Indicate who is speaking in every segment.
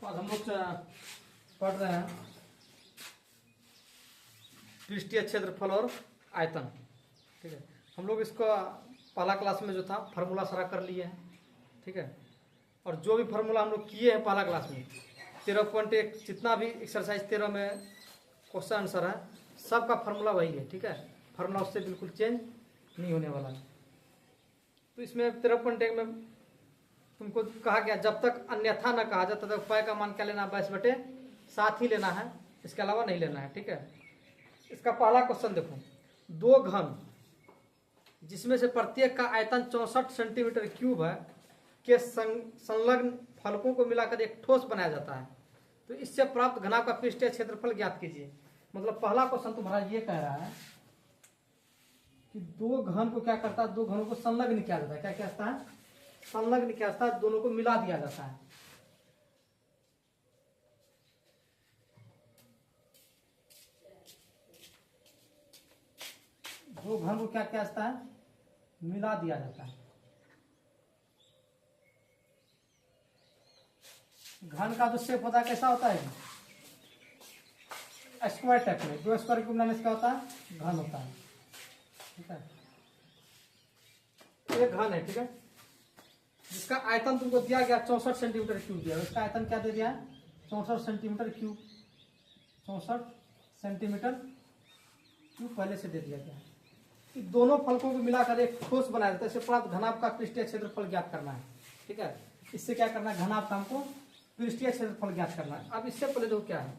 Speaker 1: आज हम लोग पढ़ रहे हैं पृष्ठीय क्षेत्रफल और आयतन। ठीक है, हम लोग इसका पहला क्लास में जो था फार्मूला सारा कर लिए हैं। ठीक है, और जो भी फार्मूला हम लोग किए हैं पहला क्लास में 13.1 जितना भी एक्सरसाइज 13 में क्वेश्चन आंसर है सबका फार्मूला वही है। ठीक है, फार्मूला उससे बिल्कुल चेंज नहीं होने वाला है। तो इसमें 13.1 में तुमको कहा गया जब तक अन्यथा न कहा जाए तब तक पाई का मान क्या लेना, 22/7 ही लेना है, इसके अलावा नहीं लेना है। ठीक है, इसका पहला क्वेश्चन देखो, दो घन जिसमें से प्रत्येक का आयतन 64 सेंटीमीटर क्यूब है के संलग्न फलकों को मिलाकर एक ठोस बनाया जाता है, तो इससे प्राप्त घनाभ का पृष्ठीय क्षेत्रफल ज्ञात कीजिए। मतलब पहला क्वेश्चन तुम्हारा ये कह रहा है कि दो घन को क्या करता है, दो घनों को संलग्न किया जाता है। क्या कहता है? संलग्न किया जाता है, दोनों को मिला दिया जाता है। दो घन को क्या किया जाता है? मिला दिया जाता है। घन का जो शेप होता है कैसा होता है? स्क्वायर टाइप में, दो स्क्वायर क्यूब मिलाने से क्या होता है? घन होता है। ठीक है, ये घन है। ठीक है, जिसका आयतन तुमको दिया गया 64 सेंटीमीटर क्यूब दिया, इसका आयतन क्या दे दिया है? 64 सेंटीमीटर क्यूब। 64 सेंटीमीटर क्यूब पहले से दे दिया गया। दोनों फलकों को मिलाकर एक ठोस बनाया जाता है, इससे प्राप्त घनाभ का पृष्ठीय क्षेत्रफल ज्ञात करना है। ठीक है, इससे क्या करना है? घनाभ का हमको पृष्ठीय क्षेत्रफल ज्ञात करना है। अब इससे पहले जो क्या है,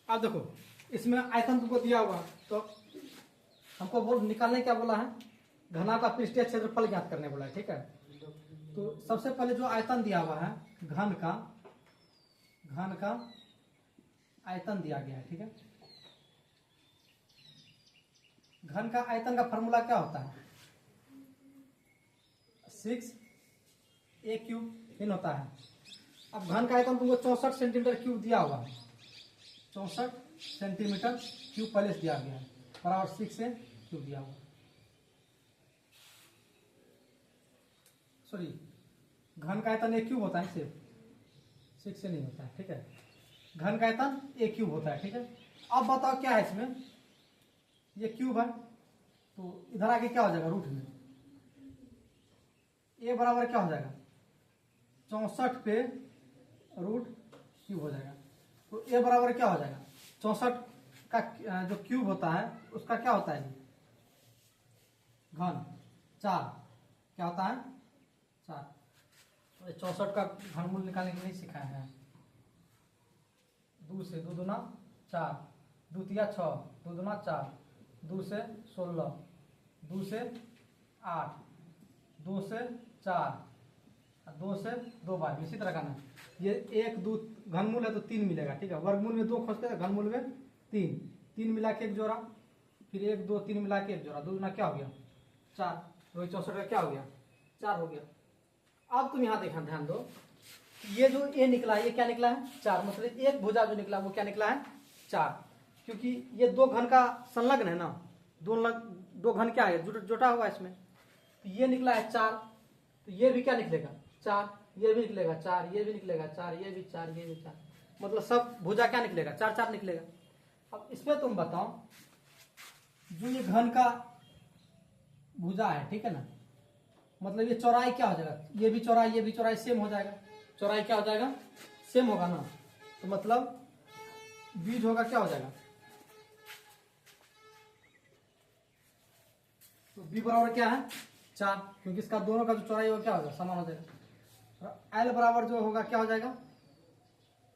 Speaker 1: अब देखो इसमें आयतन तुमको दिया हुआ तो हमको बोल निकालने क्या बोला है? घनाभ का पृष्ठीय क्षेत्रफल ज्ञात करने बोला है। ठीक है, तो सबसे पहले जो आयतन दिया हुआ है घन का आयतन दिया गया है। ठीक है, घन का आयतन का फॉर्मूला क्या होता है? 6a³ इन होता है। अब घन का आयतन तुमको 64 सेंटीमीटर क्यूब दिया हुआ है, 64 सेंटीमीटर क्यूब पहले से दिया गया है, बराबर 6a³ दिया हुआ। सॉरी, घन का आयतन a³ होता है, सिर्फ 6 से नहीं होता है। ठीक है, घन का आयतन a³ होता है। ठीक है, अब बताओ क्या है इसमें? ये क्यूब है तो इधर आके क्या हो जाएगा? रूट में a बराबर क्या हो जाएगा? 64 पे रूट क्यूब हो जाएगा। तो a बराबर क्या हो जाएगा? 64 का जो क्यूब होता है उसका क्या होता है? घन 4 क्या होता है? 4। 64 का घनमूल निकालने के लिए सिखाया है। 2 से 2 दूना 4, 2 तिया 6, 2 दूना 4, 2 से 16, 2 से 8, 2 से 4, 2 से 2 बार इसी तरह का ना। ये 1 2 घनमूल है तो 3 मिलेगा। ठीक है, वर्गमूल में 2 खोजते हैं, घनमूल में 3 मिला के एक जोड़ा, फिर 1 2 3 मिला के एक जोड़ा, 2 दूना क्या हो गया? 4। तो 64 का क्या हो गया? 4 हो गया। अब तुम यहाँ देखा, ध्यान दो, ये जो ए निकला है ये क्या निकला है? 4। मतलब एक भुजा जो निकला वो क्या निकला है? 4, क्योंकि ये दो घन का संलग्न है ना, दो घन क्या है? जुटा हुआ है इसमें, तो ये निकला है 4, तो ये भी क्या निकलेगा? 4, ये भी निकलेगा 4, ये भी निकलेगा 4, ये भी 4, ये भी 4, मतलब सब भुजा क्या निकलेगा? 4 4 निकलेगा। अब इसमें तुम बताओ, जो ये घन का भुजा है, ठीक है ना, मतलब ये चौड़ाई क्या हो जाएगा? ये भी चौड़ाई सेम हो जाएगा। चौड़ाई क्या हो जाएगा? सेम होगा ना, तो मतलब बीज होगा क्या हो जाएगा? तो बी बराबर क्या है? 4, क्योंकि इसका दोनों का जो चौड़ाई होगा क्या होगा? समान हो जाएगा। एल बराबर जो होगा क्या हो जाएगा?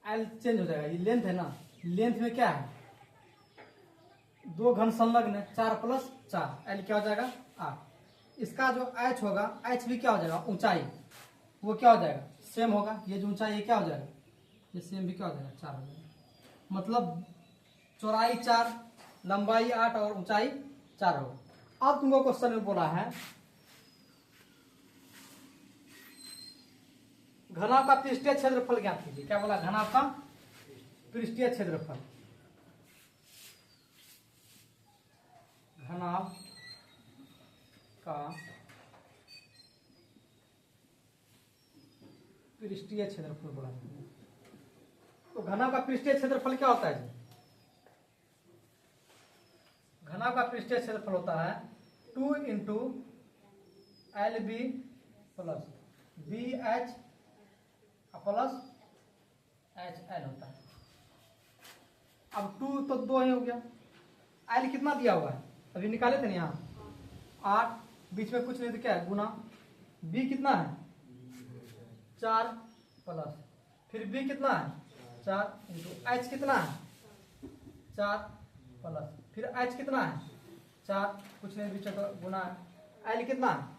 Speaker 1: एल चेंज हो जाएगा, ये लेंथ है ना, लेंथ में क्या है? दो घन संलग्न है, 4 + 4, एल क्या हो जाएगा? 8। इसका जो एच होगा, एच भी क्या हो जाएगा? ऊंचाई, वो क्या हो जाएगा? सेम होगा। ये जो ऊंचाई ये क्या हो जाएगा? ये सेम भी क्या हो जाएगा? 4 हो जाएगा। मतलब चौड़ाई 4, लंबाई 8 और ऊंचाई 4 होगा। अब तुमको क्वेश्चन में बोला है घनाभ का पृष्ठीय क्षेत्रफल ज्ञात कीजिए। क्या बोला? घनाभ का पृष्ठीय क्षेत्रफल घनाभ का पृष्ठीय क्षेत्रफल बोला जाता है। तो घनाभ का पृष्ठीय क्षेत्रफल क्या होता है? घनाभ का पृष्ठीय क्षेत्रफल होता है 2 into LB plus BH plus HL होता है। अब 2 तो 2 ही हो गया। L कितना दिया हुआ है अभी निकाले थे ना यहाँ 8, बीच में कुछ नहीं तो क्या है गुना। B कितना है 4 प्लस फिर B कितना है 4 इंटू H कितना है 4 प्लस फिर H कितना है 4, कुछ नहीं बीच में गुना है। L कितना है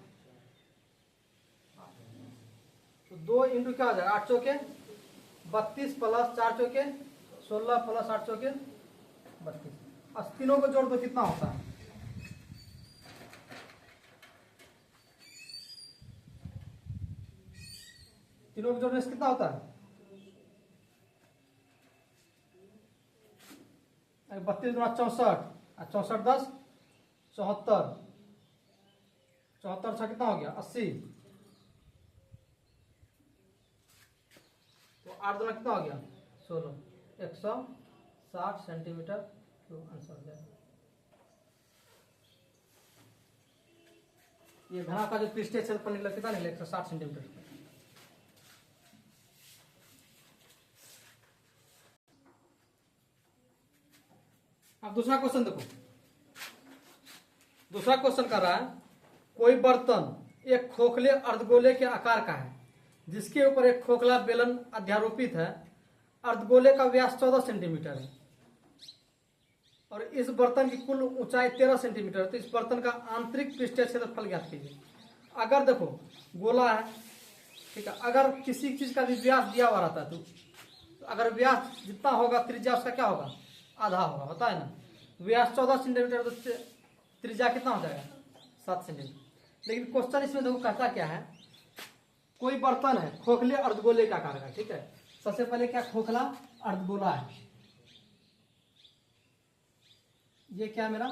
Speaker 1: तो 2 इंटू क्या हो जाएगा 8 चौके 32 प्लस 4 चौके 16 प्लस 8 चौके 32। अब तीनों को जोड़ दो कितना होता है? तीनों को जोड़ने से कितना होता है? 32 गुना 64 64 10 74 74 कितना हो गया 80। तो 8 दूना कितना हो गया 16 160 सेंटीमीटर क्यूब आंसर हो जाएगा। ये घनाभ का जो पृष्ठीय क्षेत्रफल निकला कितना निकला 160 सेंटीमीटर। अब दूसरा क्वेश्चन देखो। दूसरा क्वेश्चन कर रहा है कोई बर्तन एक खोखले अर्धगोले के आकार का है जिसके ऊपर एक खोखला बेलन अध्यारोपित है। अर्धगोले का व्यास 14 सेंटीमीटर है और इस बर्तन की कुल ऊंचाई 13 सेंटीमीटर है। तो इस बर्तन का आंतरिक पृष्ठीय क्षेत्रफल ज्ञात कीजिए। अगर देखो गोला है ठीक है, अगर किसी चीज का भी व्यास दिया हुआ रहता है तो अगर व्यास जितना होगा त्रिज्या उसका क्या होगा आधा होगा, होता है ना। व्यास 14 सेंटीमीटर तो त्रिज्या कितना हो जाएगा 7 सेंटीमीटर। लेकिन क्वेश्चन इसमें देखो कहता क्या है कोई बर्तन है खोखले अर्धगोले का आकार का ठीक है। सबसे पहले क्या खोखला अर्धगोला है, ये क्या मेरा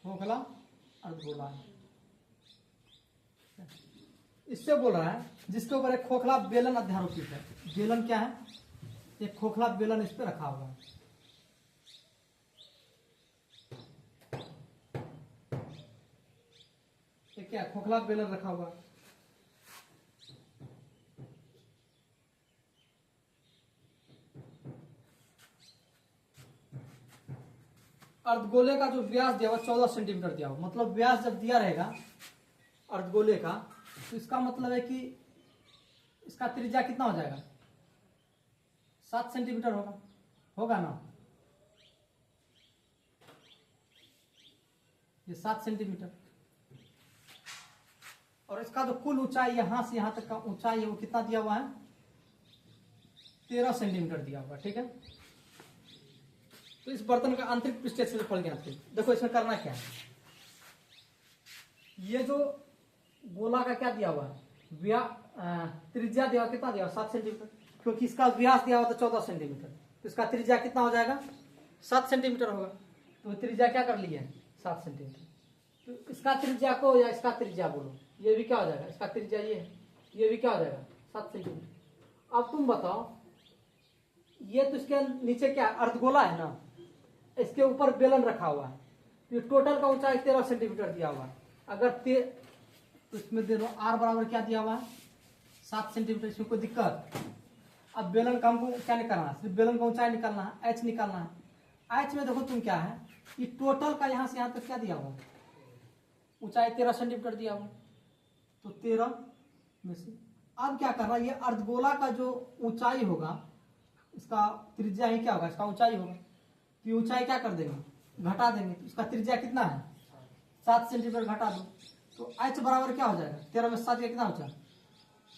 Speaker 1: खोखला अर्धगोला है। इससे बोल रहा है जिसके ऊपर एक खोखला बेलन अध्यारोपित है। बेलन क्या है एक खोखला बेलन इस पे रखा हुआ है। ये क्या खोखला बेलन रखा हुआ है। अर्धगोले का जो व्यास दिया हुआ 14 सेंटीमीटर दिया हुआ, मतलब व्यास जब दिया रहेगा अर्धगोले का तो इसका मतलब है कि इसका त्रिज्या कितना हो जाएगा 7 सेंटीमीटर होगा, होगा ना। ये 7 सेंटीमीटर और इसका जो कुल ऊंचाई यहां से यहां तक का ऊंचाई है वो कितना दिया हुआ है 13 सेंटीमीटर दिया हुआ ठीक है। तो इस बर्तन का आंतरिक पृष्ठीय क्षेत्रफल ज्ञात कीजिए। देखो इसमें करना क्या है, ये जो गोला का क्या दिया हुआ है त्रिज्या दिया हुआ कितना दिया हुआ 7 सेंटीमीटर, क्योंकि इसका व्यास दिया हुआ था 14 सेंटीमीटर तो इसका त्रिज्या कितना हो जाएगा 7 सेंटीमीटर होगा। तो त्रिज्या क्या कर लिया 7 सेंटीमीटर। तो इसका त्रिज्या को या इसका त्रिज्या बोलो, ये भी क्या हो जाएगा इसका त्रिज्या ये भी क्या हो जाएगा 7 सेंटीमीटर। अब तुम बताओ ये तो इसके नीचे क्या अर्धगोला है ना, इसके ऊपर बेलन रखा हुआ है तो टोटल का ऊंचाई 13 सेंटीमीटर दिया हुआ है। अगर तो इसमें दे दो आर बराबर क्या दिया हुआ है 7 सेंटीमीटर, इसमें कोई दिक्कत। अब बेलन का हमको क्या निकालना है, सिर्फ बेलन का ऊंचाई निकालना है, एच निकालना है। एच में देखो तुम क्या है ये टोटल का यहाँ से यहाँ तक क्या दिया हुआ ऊंचाई 13 सेंटीमीटर दिया हुआ तो 13 में से अब क्या कर रहा है ये अर्धगोला का जो ऊंचाई होगा इसका त्रिज्या ही क्या होगा इसका ऊंचाई होगा। तो ऊंचाई क्या कर देंगे घटा देंगे, तो इसका त्रिज्या कितना है 7 सेंटीमीटर घटा दो तो एच बराबर क्या हो जाएगा 13 में 7 कितना हो जाएगा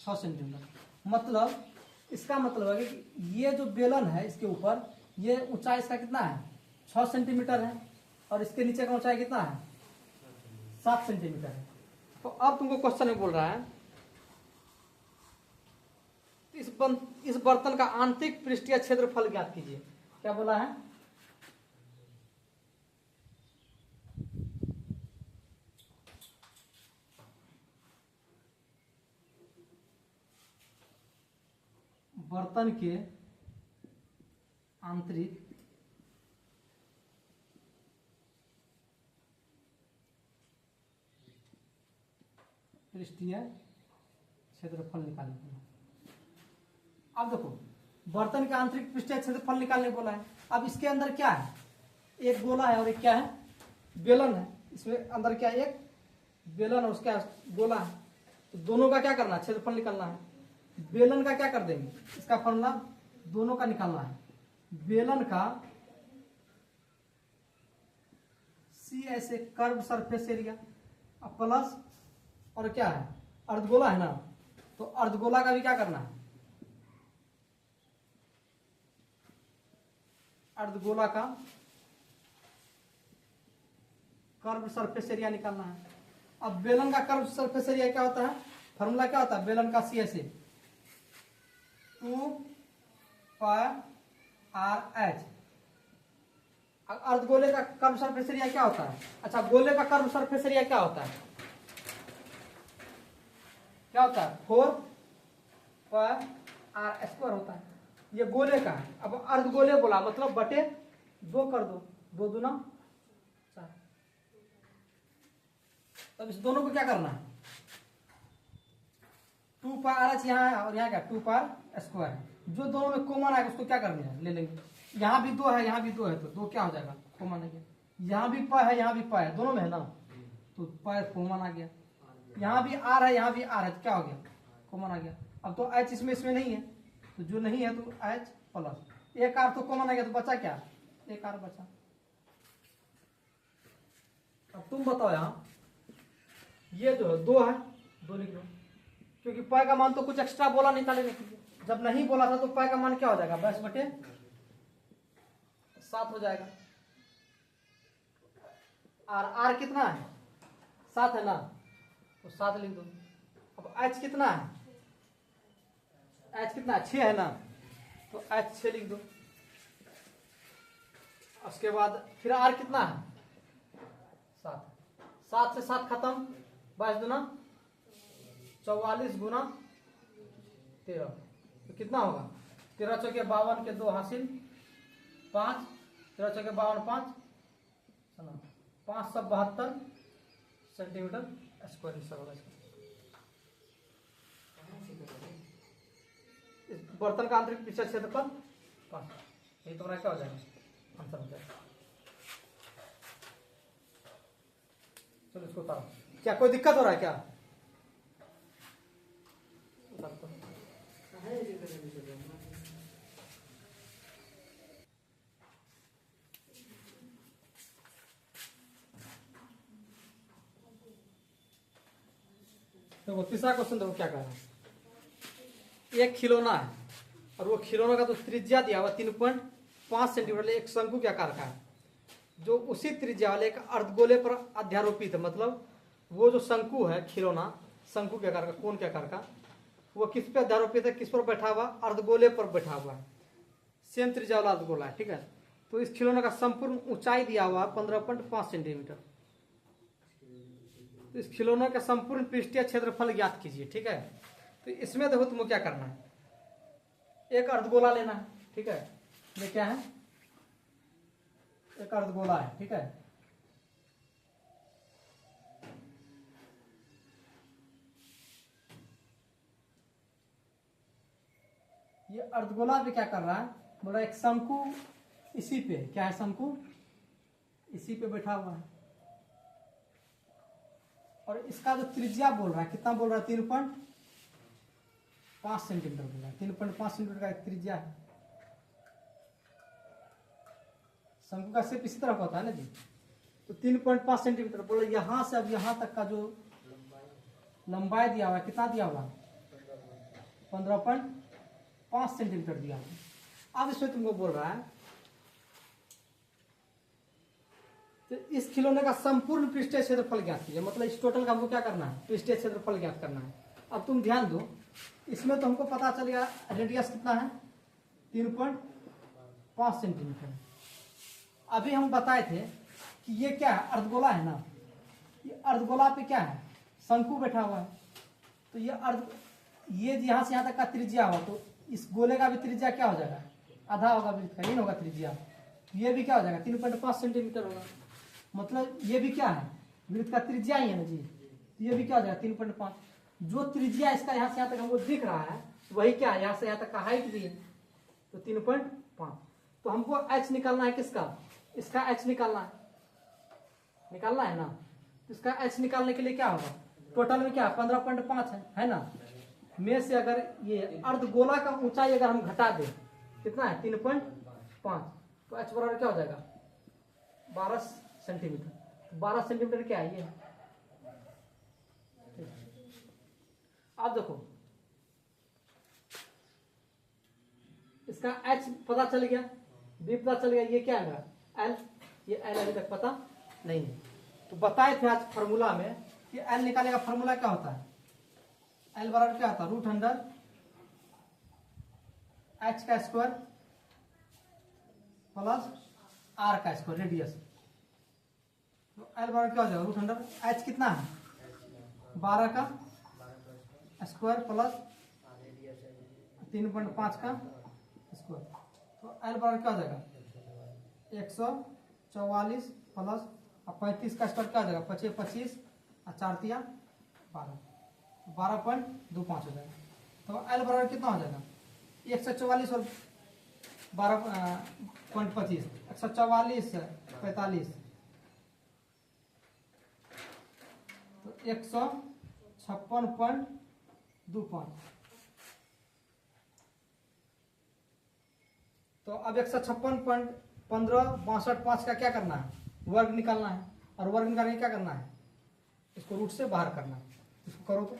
Speaker 1: 6 सेंटीमीटर। मतलब इसका मतलब है कि ये जो बेलन है इसके ऊपर ये ऊंचाई इसका कितना है 6 सेंटीमीटर है और इसके नीचे का ऊंचाई कितना है 7 सेंटीमीटर है। तो अब तुमको क्वेश्चन में बोल रहा है इस बर्तन का आंतरिक पृष्ठीय क्षेत्रफल ज्ञात कीजिए। क्या बोला है? बर्तन के आंतरिक पृष्ठीय क्षेत्रफल निकालने बोला। अब देखो, बर्तन के आंतरिक पृष्ठीय क्षेत्रफल निकालने बोला है। अब इसके अंदर क्या है? एक गोला है और एक क्या है? बेलन है। इसमें अंदर क्या है? एक बेलन और उसका गोला है। तो दोनों का क्या करना है? क्षेत्रफल निकालना है। बेलन का क्या कर देंगे? इसका फॉर्मूला दोनों का निकालना है। बेलन का सी ऐसे कर्व सरफेस एरिया प्लस और क्या है? अर्धगोला है ना, तो अर्धगोला का भी क्या करना है? अर्धगोला का कर्व सरफेस एरिया निकालना है। अब बेलन का कर्व सरफेस एरिया क्या होता है? फॉर्मूला क्या होता है बेलन का? सी ऐसे 2πr/h। अर्धगोले का कर्व सरफेस एरिया क्या होता है? अच्छा, गोले का कर्व सरफेस एरिया क्या होता है? क्या होता है? 4πr² होता है। ये गोले का है। अब अर्धगोले बोला मतलब बटे 2 कर दो, 2 दूना 4। तब इस दोनों को क्या करना है? 2πr यहाँ है और यहाँ क्या? 2πr² है। जो दोनों में कॉमन आएगा उसको क्या करना है? ले लेंगे। यहाँ भी 2 है, यहाँ भी 2 है, तो 2 क्या हो जाएगा? कॉमन आ गया। यहाँ भी प है, यहाँ भी प है, दोनों में है ना, तो प कॉमन आ गया। यहाँ भी r है, यहाँ भी r है, तो क्या हो गया? कॉमन आ गया। अब तो h इसमें नहीं है, तो जो नहीं है तो h प्लस एक r तो कॉमन आ गया, तो बचा क्या? एक r बचा। अब तुम बताओ, यहाँ ये जो है 2 है, 2 लिख लो, क्योंकि प का मान तो कुछ एक्स्ट्रा बोला निकालेने के लिए। जब नहीं बोला था तो प का मान क्या हो जाएगा? 22/7 हो जाएगा। और r कितना है? 7 है ना, तो 7 लिख दो। अब h कितना है? h कितना है? 6 है ना, तो h 6 लिख दो। उसके बाद फिर r कितना है? 7। 7 से 7 खत्म, 22 दूना 44 गुना 13, तो कितना होगा? 13 चौके 52 के 2 हासिल 5, 13 चौके 52 5, 572 सेंटीमीटर स्क्वायर हिस्सा होगा इसका। इस बर्तन का आंतरिक पृष्ठीय क्षेत्रफल 5। ये तुम्हारा क्या हो जाएगा? आंसर हो जाएगा। चलो इसको उतारो। क्या कोई दिक्कत हो रहा है क्या? देखो तीसरा क्वेश्चन देखो क्या कह रहा है। एक खिलौना है और वो खिलौना का तो त्रिज्या दिया हुआ 3.5 सेंटीमीटर एक शंकु के आकार का है, जो उसी त्रिज्या वाले एक अर्धगोले पर अध्यारोपित है। मतलब वो जो शंकु है, खिलौना शंकु के आकार का, कोन के आकार का, वो किस पे अध्यारोपित है? किस पर बैठा हुआ? अर्धगोले पर बैठा हुआ है। सेम त्रिज्या वाला अर्धगोला है, ठीक है। तो इस खिलौने का संपूर्ण ऊंचाई दिया हुआ 15.5 सेंटीमीटर। तो इस खिलौने का संपूर्ण पृष्ठीय क्षेत्रफल ज्ञात कीजिए, ठीक है। तो इसमें देखो तुमको क्या करना है, एक अर्धगोला लेना है, ठीक है। ये क्या है? एक अर्धगोला है, ठीक है। ये अर्धगोला भी क्या कर रहा है? बोला एक शंकु इसी पे, क्या है? शंकु इसी पे बैठा हुआ है और इसका जो त्रिज्या बोल रहा है, कितना बोल रहा है? 3.5 सेंटीमीटर बोल रहा है। 3.5 सेंटीमीटर का एक त्रिज्या है। शंकु का शेप इसी तरह का होता है ना जी। तो 3.5 सेंटीमीटर बोले, यहां से अब यहां तक का जो लंबाई दिया हुआ है, कितना दिया हुआ? 15.5 सेंटीमीटर दिया हुआ। अब इसमें तुमको बोल रहा है तो इस खिलौने का संपूर्ण पृष्ठीय क्षेत्रफल ज्ञात कीजिए। मतलब इस टोटल का हमको क्या करना है? पृष्ठीय क्षेत्रफल ज्ञात करना है। अब तुम ध्यान दो, इसमें तो हमको पता चल गया रेडियस कितना है 3.5 सेंटीमीटर। अभी हम बताए थे कि ये क्या है, अर्धगोला है ना, ये अर्धगोला पे क्या है, शंकु बैठा हुआ है। तो ये यहाँ से यहाँ तक का त्रिज्या हुआ, तो इस गोले का भी त्रिज्या क्या हो जाएगा, आधा होगा वृत्त का, ये होगा त्रिज्या। ये भी क्या हो जाएगा 3.5 सेंटीमीटर होगा। मतलब ये भी क्या है, वृत्त का त्रिज्या ही है ना जी, तो ये भी क्या हो जाएगा 3.5। जो त्रिज्या इसका यहाँ से यहाँ तक हमको दिख रहा है वही क्या है, यहाँ से यहाँ तक का हाइट भी है, तो 3.5। तो हमको h निकालना है किसका, इसका h निकालना है ना। तो इसका h निकालने के लिए क्या होगा, टोटल में क्या 15.5 है ना। में से अगर ये अर्धगोला का ऊंचाई अगर हम घटा दें कितना है 3.5, तो h बराबर क्या हो जाएगा 12 सेंटीमीटर। 12 सेंटीमीटर क्या है ये। अब देखो इसका h पता चल गया, b पता चल गया, ये क्या है l, ये l अभी तक पता नहीं है। तो बताए थे आज फार्मूला में कि l निकालने का फार्मूला क्या होता है, l बराबर क्या होता है √अंडर h का स्क्वायर प्लस r का स्क्वायर रेडियस। तो l बराबर क्या हो जाएगा √अंडर h कितना है 12 का स्क्वायर प्लस 3.5 का स्क्वायर। तो l बराबर क्या हो जाएगा 144 प्लस 35 का स्क्वायर क्या हो जाएगा 25 25 और 4 तिया 12.25 हो जाएगा। तो l बराबर कितना हो जाएगा 144 और 12.25 144 45, तो 156.25। तो अब 156.15 का क्या करना है, वर्ग निकालना है, और वर्ग निकालने के क्या करना है, इसको रूट से बाहर करना है। इसको करो तो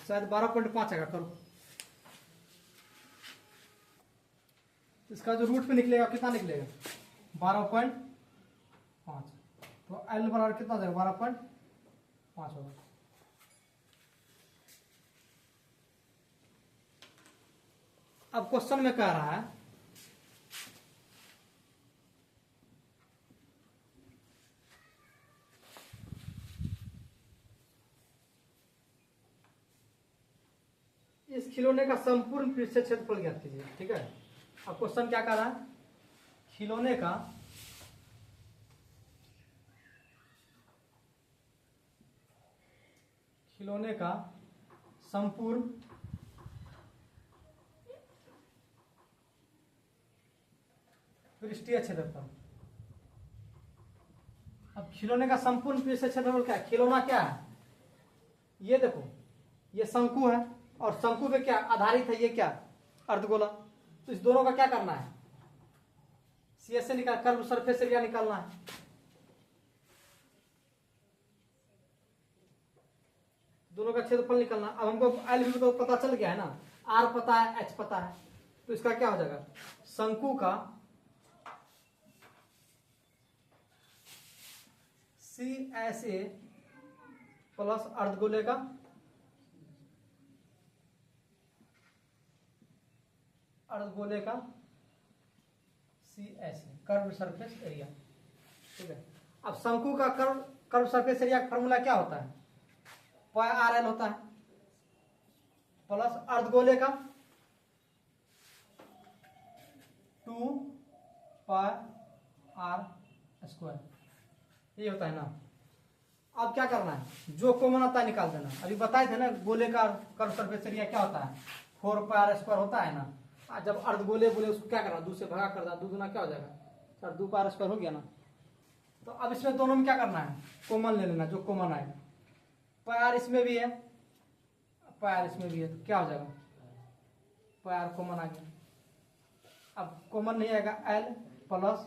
Speaker 1: शायद 12.5 आएगा, करो। इसका जो रूट पे निकलेगा कितना निकलेगा 12.5। तो एल बराबर कितना हो जाएगा 12.5 होगा। अब क्वेश्चन में कह रहा है इस खिलौने का संपूर्ण पृष्ठ क्षेत्रफल ज्ञात कीजिए। ठीक है, अब क्वेश्चन क्या कह रहा है, खिलौने का संपूर्ण पृष्ठीय क्षेत्रफल। अब खिलौने का संपूर्ण पृष्ठीय क्षेत्रफल क्या है, खिलौना क्या है, ये देखो ये शंकु है और शंकु पे क्या आधारित है, ये क्या अर्धगोला। तो इस दोनों का क्या करना है, CS से निकाल कर्व सरफेस एरिया निकालना है। दोनों का क्षेत्रफल निकालना। अब हमको एल भी तो पता चल गया है ना, आर पता है एच पता है, तो इसका क्या हो जाएगा शंकु का CSA प्लस अर्धगोले का CSA कर्व सरफेस एरिया। ठीक है, अब शंकु का कर्व सरफेस एरिया का फॉर्मूला क्या होता है, पाई RL होता है प्लस अर्धगोले का 2 पाई r स्क्वायर, ये होता है ना। अब क्या करना है, जो कॉमन आता है निकाल देना। अभी बताए थे ना गोले का कर्व सरफेस एरिया क्या होता है 4 पाई r स्क्वायर होता है ना। जब अर्धगोले बोले उसको क्या करना, 2 से भागा कर देना, 2 गुना क्या हो जाएगा 4, 2 पाई r स्क्वायर हो गया ना। तो अब इसमें दोनों में क्या करना है, कॉमन ले लेना, जो कॉमन आएगा। पाई r इसमें भी है, पाई r इसमें भी है, तो क्या हो जाएगा पाई r कॉमन आ गया। अब कॉमन नहीं आएगा l प्लस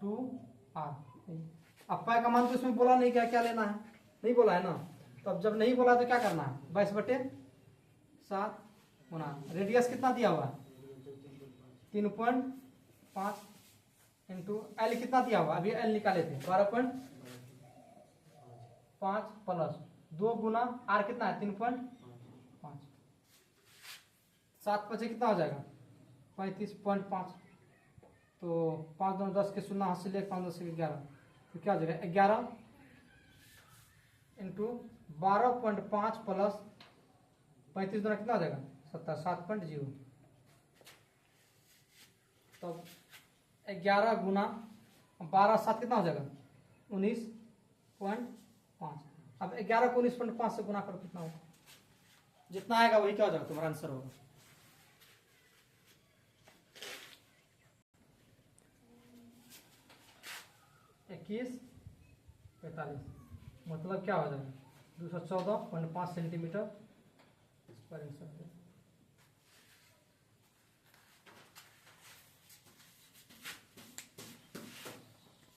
Speaker 1: 2r। अब पाई का मान तो इसमें बोला नहीं, क्या क्या लेना है, नहीं बोला है ना। तो अब जब नहीं बोला तो क्या करना है 22/7 गुना रेडियस कितना दिया हुआ है 3.5 इंटू एल कितना दिया हुआ, अभी एल निकाले थे 12.5 5 प्लस 2 गुना आर कितना है 3.5, 7 5 कितना हो जाएगा 35.5। तो 5 2 10 के 0 हाथ से ले 5 10 के 11, तो क्या हो जाएगा 11 इंटू 12.5 प्लस 35 दोनों कितना हो जाएगा 70, 7.0। तो 11 गुना 12 7 कितना हो जाएगा 19.5। अब 11 को 19.5 से गुना करो कितना होगा, जितना आएगा वही क्या हो जाएगा तुम्हारा आंसर होगा। इक्कीस 45 मतलब क्या हो जाएगा 214.5 सेंटीमीटर स्क्वायर इंच।